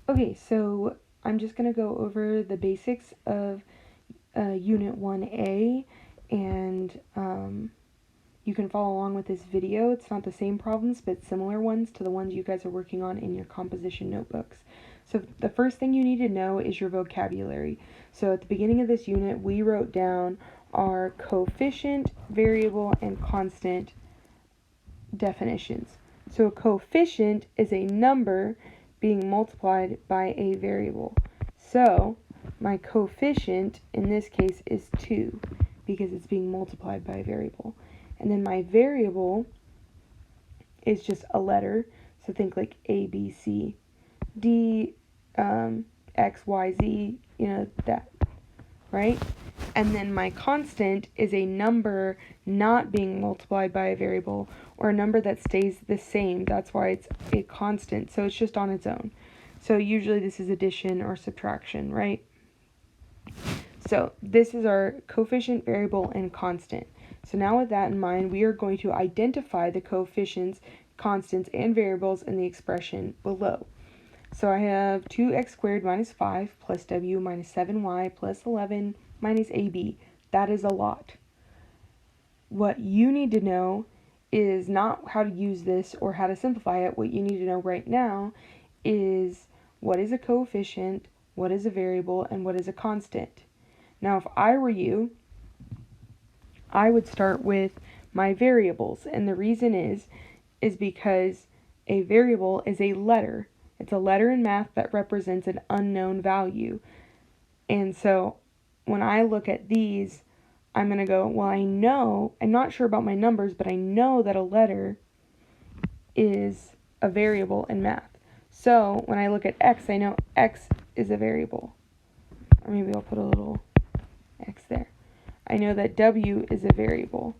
Okay, so I'm just going to go over the basics of Unit 1A, and you can follow along with this video. It's not the same problems, but similar ones to the ones you guys are working on in your composition notebooks. So the first thing you need to know is your vocabulary. So at the beginning of this unit, we wrote down our coefficient, variable, and constant definitions. So a coefficient is a number being multiplied by a variable. So my coefficient in this case is 2 because it's being multiplied by a variable. And then my variable is just a letter. So think like A, B, C, D, X, Y, Z, that, right? And then my constant is a number not being multiplied by a variable, or a number that stays the same. That's why it's a constant. So it's just on its own. So usually this is addition or subtraction, right? So this is our coefficient, variable, and constant. So now with that in mind, we are going to identify the coefficients, constants, and variables in the expression below. So I have 2x squared minus 5 plus w minus 7y plus 11 minus ab. That is a lot. What you need to know is not how to use this or how to simplify it. What you need to know right now is what is a coefficient, what is a variable, and what is a constant. Now, if I were you, I would start with my variables, and the reason is because a variable is a letter. It's a letter in math that represents an unknown value. And so when I look at these, I'm going to go, well, I'm not sure about my numbers, but I know that a letter is a variable in math. So when I look at x, I know x is a variable. Or maybe I'll put a little x there. I know that w is a variable.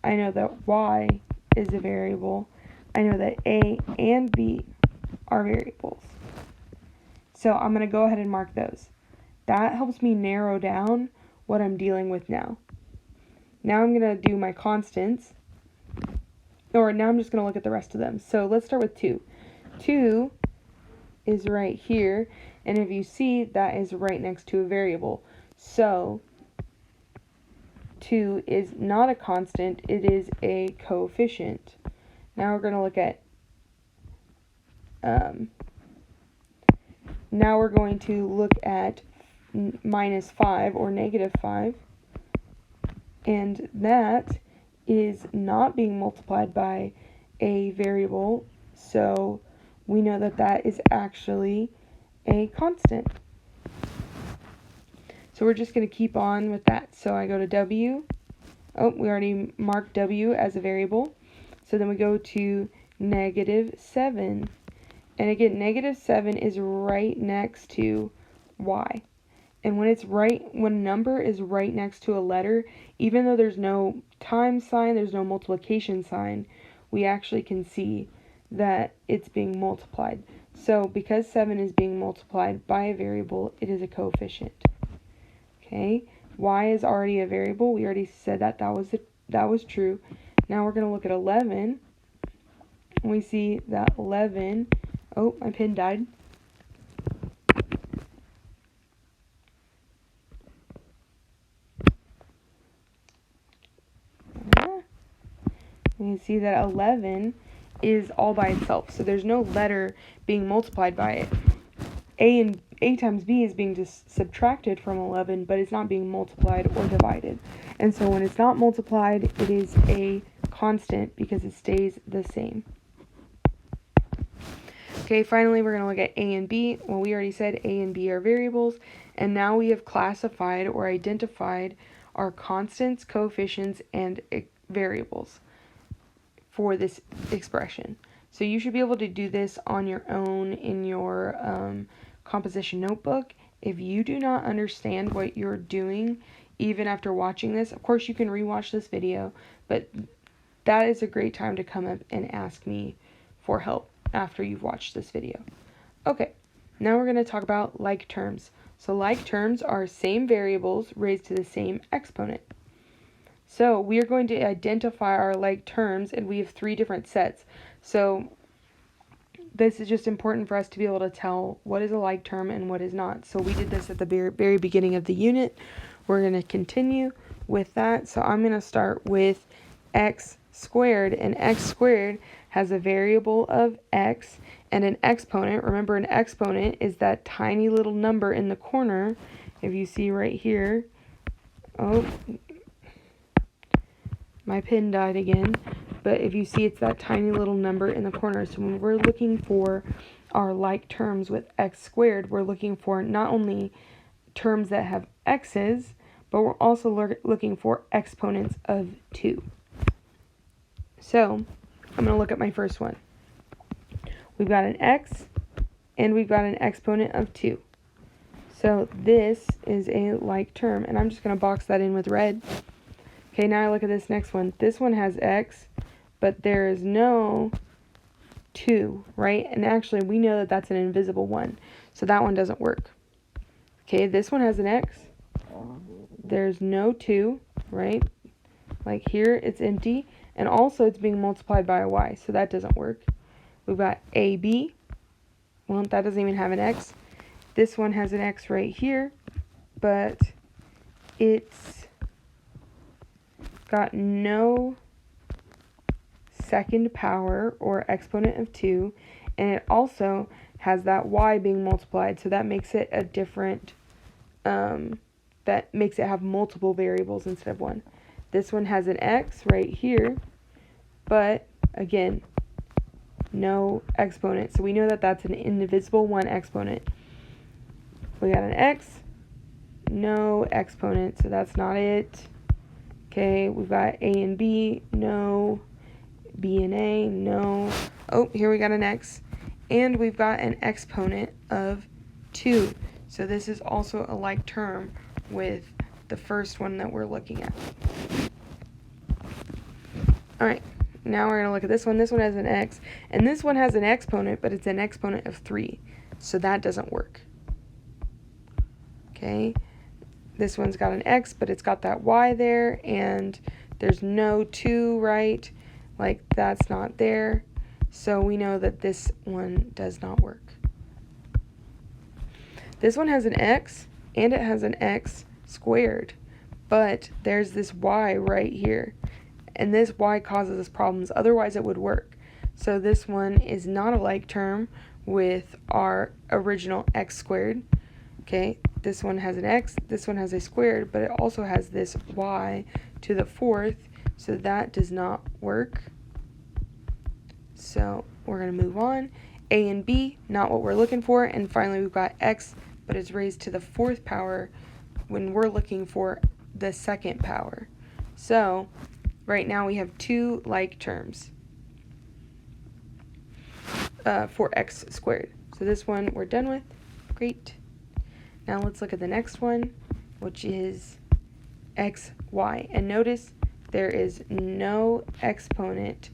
I know that y is a variable. I know that a and b are variables. So I'm going to go ahead and mark those. That helps me narrow down what I'm dealing with now. Now I'm going to do my constants. Or now I'm just going to look at the rest of them. So let's start with 2. 2 is right here. And if you see, that is right next to a variable. So 2 is not a constant. It is a coefficient. Now we're going to look at minus 5 or negative 5, and that is not being multiplied by a variable, so we know that that is actually a constant. So we're just going to keep on with that. So I go to w. Oh, we already marked w as a variable. So then we go to negative 7. And again, negative 7 is right next to y. And when a number is right next to a letter, even though there's no times sign, there's no multiplication sign, we actually can see that it's being multiplied. So because 7 is being multiplied by a variable, it is a coefficient. Okay, y is already a variable. We already said that was true. Now we're going to look at 11. And we see that 11, oh, my pen died. You can see that 11 is all by itself. So there's no letter being multiplied by it. A times B is being just subtracted from 11, but it's not being multiplied or divided. And so when it's not multiplied, it is a constant because it stays the same. Okay, finally we're going to look at A and B. Well, we already said A and B are variables, and now we have classified or identified our constants, coefficients, and variables for this expression. So you should be able to do this on your own in your composition notebook. If you do not understand what you're doing, even after watching this, of course you can rewatch this video, but that is a great time to come up and ask me for help after you've watched this video. Okay, now we're going to talk about like terms. So like terms are same variables raised to the same exponent. So we are going to identify our like terms, and we have 3 different sets. So this is just important for us to be able to tell what is a like term and what is not. So we did this at the very beginning of the unit. We're going to continue with that. So I'm going to start with x squared, and x squared has a variable of x and an exponent. Remember, an exponent is that tiny little number in the corner. If you see right here, oh, my pen died again, but if you see, it's that tiny little number in the corner. So when we're looking for our like terms with x squared, we're looking for not only terms that have x's, but we're also looking for exponents of 2. So I'm going to look at my first one. We've got an x, and we've got an exponent of 2. So this is a like term, and I'm just going to box that in with red. Okay, now I look at this next one. This one has x, but there is no 2, right? And actually, we know that that's an invisible one, so that one doesn't work. Okay, this one has an x. There's no 2, right? Like here, it's empty, and also it's being multiplied by a y, so that doesn't work. We've got AB. Well, that doesn't even have an x. This one has an x right here, but it's got no second power or exponent of 2, and it also has that y being multiplied, so that makes it a different, that makes it have multiple variables instead of one. This one has an x right here, but again, no exponent, so we know that that's an indivisible one exponent. We got an x, no exponent, so that's not it. Okay, we've got a and b, no. B and a, no. Oh, here we got an x. And we've got an exponent of 2. So this is also a like term with the first one that we're looking at. Alright, now we're going to look at this one. This one has an x. And this one has an exponent, but it's an exponent of 3. So that doesn't work. Okay, this one's got an x, but it's got that y there, and there's no 2, right? Like, that's not there. So we know that this one does not work. This one has an x, and it has an x squared. But there's this y right here. And this y causes us problems. Otherwise, it would work. So this one is not a like term with our original x squared. Okay, this one has an x, this one has a squared, but it also has this y to the 4th, so that does not work. So we're going to move on. A and b, not what we're looking for. And finally, we've got x, but it's raised to the 4th power when we're looking for the 2nd power. So right now we have 2 like terms for x squared. So this one we're done with. Great. Now let's look at the next one, which is xy. And notice there is no exponent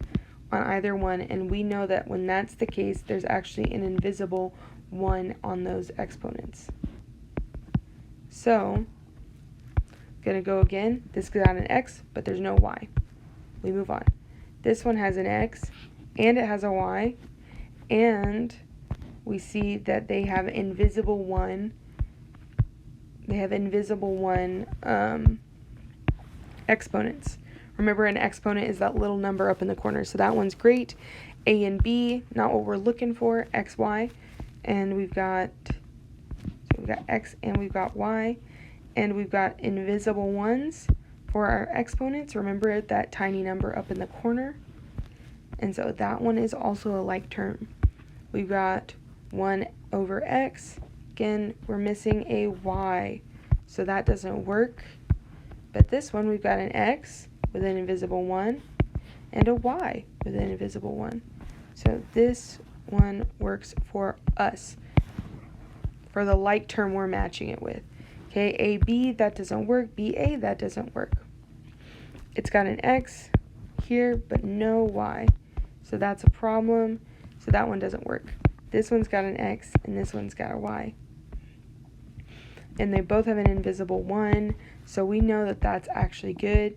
on either one, and we know that when that's the case, there's actually an invisible 1 on those exponents. So, gonna go again. This got an x, but there's no y. We move on. This one has an x, and it has a y, and we see that they have invisible 1. They have invisible 1 exponents. Remember, an exponent is that little number up in the corner, so that one's great. A and b, not what we're looking for, x, y, and we've got x and we've got y, and we've got invisible 1s for our exponents. Remember that tiny number up in the corner, and so that one is also a like term. We've got 1 over x. Again, we're missing a y, so that doesn't work. But this one, we've got an x with an invisible 1 and a y with an invisible 1. So this one works for us, for the like term we're matching it with. Okay, AB, that doesn't work. BA, that doesn't work. It's got an x here, but no y. So that's a problem. So that one doesn't work. This one's got an x, and this one's got a y. And they both have an invisible 1, so we know that that's actually good,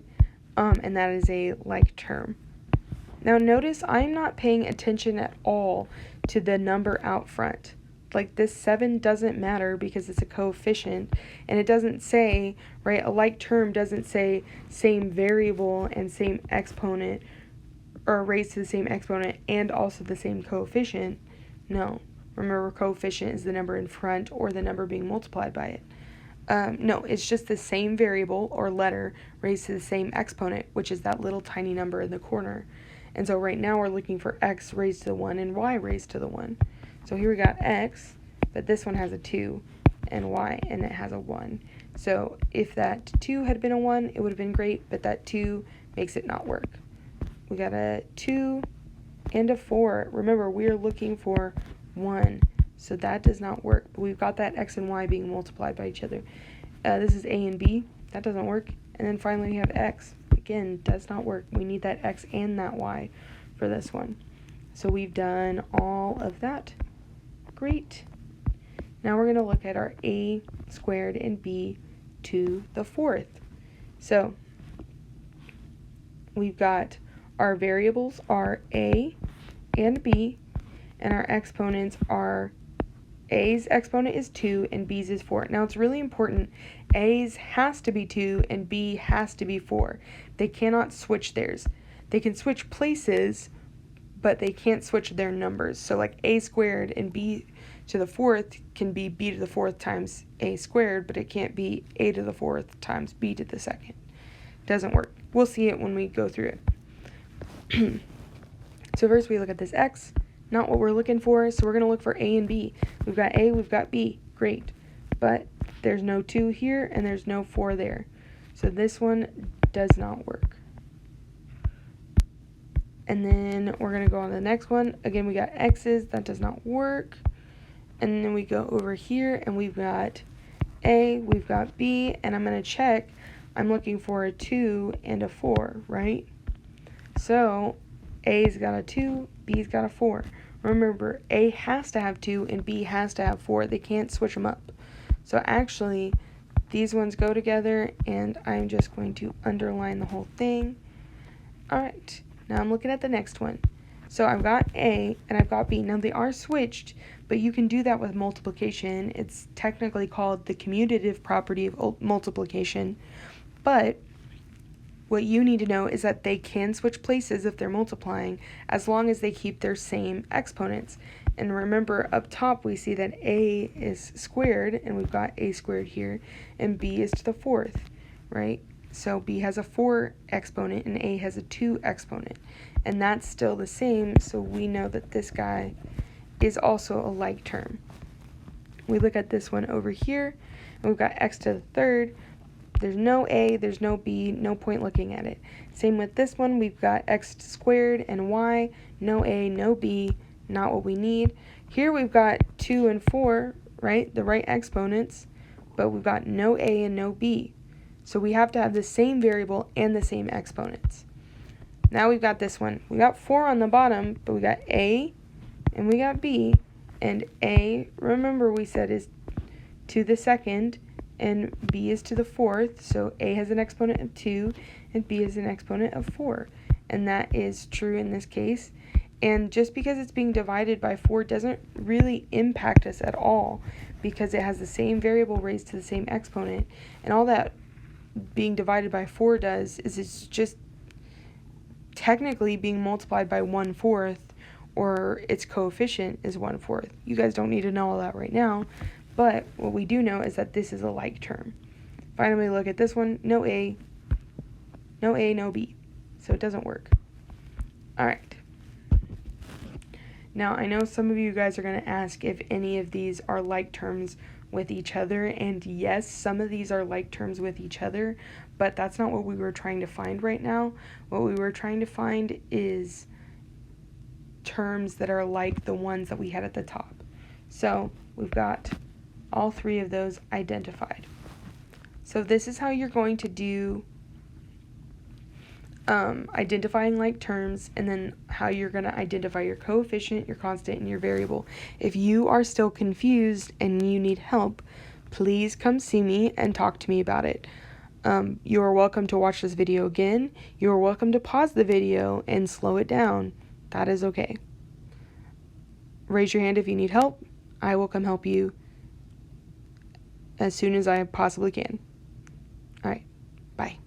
and that is a like term. Now notice I'm not paying attention at all to the number out front. Like this 7 doesn't matter because it's a coefficient, and it doesn't say, right, a like term doesn't say same variable and same exponent, or raised to the same exponent and also the same coefficient. No, remember, coefficient is the number in front or the number being multiplied by it. No, it's just the same variable or letter raised to the same exponent, which is that little tiny number in the corner. And so right now we're looking for x raised to the 1 and y raised to the 1. So here we got x, but this one has a 2, and y, and it has a 1. So if that 2 had been a 1, it would have been great, but that 2 makes it not work. We got a 2 and a 4. Remember, we are looking for 1, so that does not work. But we've got that x and y being multiplied by each other. This is a and b. That doesn't work. And then finally we have x. Again, does not work. We need that x and that y for this one. So we've done all of that. Great. Now we're going to look at our a squared and b to the 4th. So we've got our variables are a and b, and our exponents are a's exponent is 2 and b's is 4. Now it's really important, a's has to be 2 and b has to be 4. They cannot switch theirs. They can switch places, but they can't switch their numbers. So like a squared and b to the 4th can be b to the 4th times a squared, but it can't be a to the 4th times b to the 2nd. Doesn't work. We'll see it when we go through it. So first we look at this x, not what we're looking for, so we're going to look for a and b. We've got a, we've got b, great, but there's no 2 here and there's no 4 there. So this one does not work. And then we're going to go on to the next one. Again, we got x's, that does not work. And then we go over here and we've got a, we've got b, and I'm going to check. I'm looking for a 2 and a 4, right? So a's got a 2, b's got a 4. Remember, a has to have 2 and b has to have 4. They can't switch them up. So actually, these ones go together, and I'm just going to underline the whole thing. All right. Now I'm looking at the next one. So I've got a and I've got b. Now they are switched, but you can do that with multiplication. It's technically called the commutative property of multiplication. But what you need to know is that they can switch places if they're multiplying, as long as they keep their same exponents. And remember, up top we see that a is squared, and we've got a squared here, and b is to the 4th, right? So b has a 4 exponent and a has a 2 exponent. And that's still the same, so we know that this guy is also a like term. We look at this one over here, and we've got x to the 3rd. There's no a, there's no b, no point looking at it. Same with this one, we've got x squared and y, no a, no b, not what we need. Here we've got 2 and 4, right, the right exponents, but we've got no a and no b. So we have to have the same variable and the same exponents. Now we've got this one. We got 4 on the bottom, but we got a and we got b, and a, remember we said, is to the 2nd, and b is to the 4th, so a has an exponent of 2 and b is an exponent of 4, and that is true in this case. And just because it's being divided by 4 doesn't really impact us at all, because it has the same variable raised to the same exponent, and all that being divided by 4 does is it's just technically being multiplied by 1/4, or its coefficient is 1/4. You guys don't need to know all that right now, but what we do know is that this is a like term. Finally, look at this one. No a, no b. So it doesn't work. All right. Now, I know some of you guys are going to ask if any of these are like terms with each other, and yes, some of these are like terms with each other, but that's not what we were trying to find right now. What we were trying to find is terms that are like the ones that we had at the top. So we've got all 3 of those identified. So this is how you're going to do identifying like terms, and then how you're going to identify your coefficient, your constant, and your variable. If you are still confused and you need help, please come see me and talk to me about it. You are welcome to watch this video again. You are welcome to pause the video and slow it down. That is okay. raise your hand if you need help. I will come help you as soon as I possibly can. All right, bye.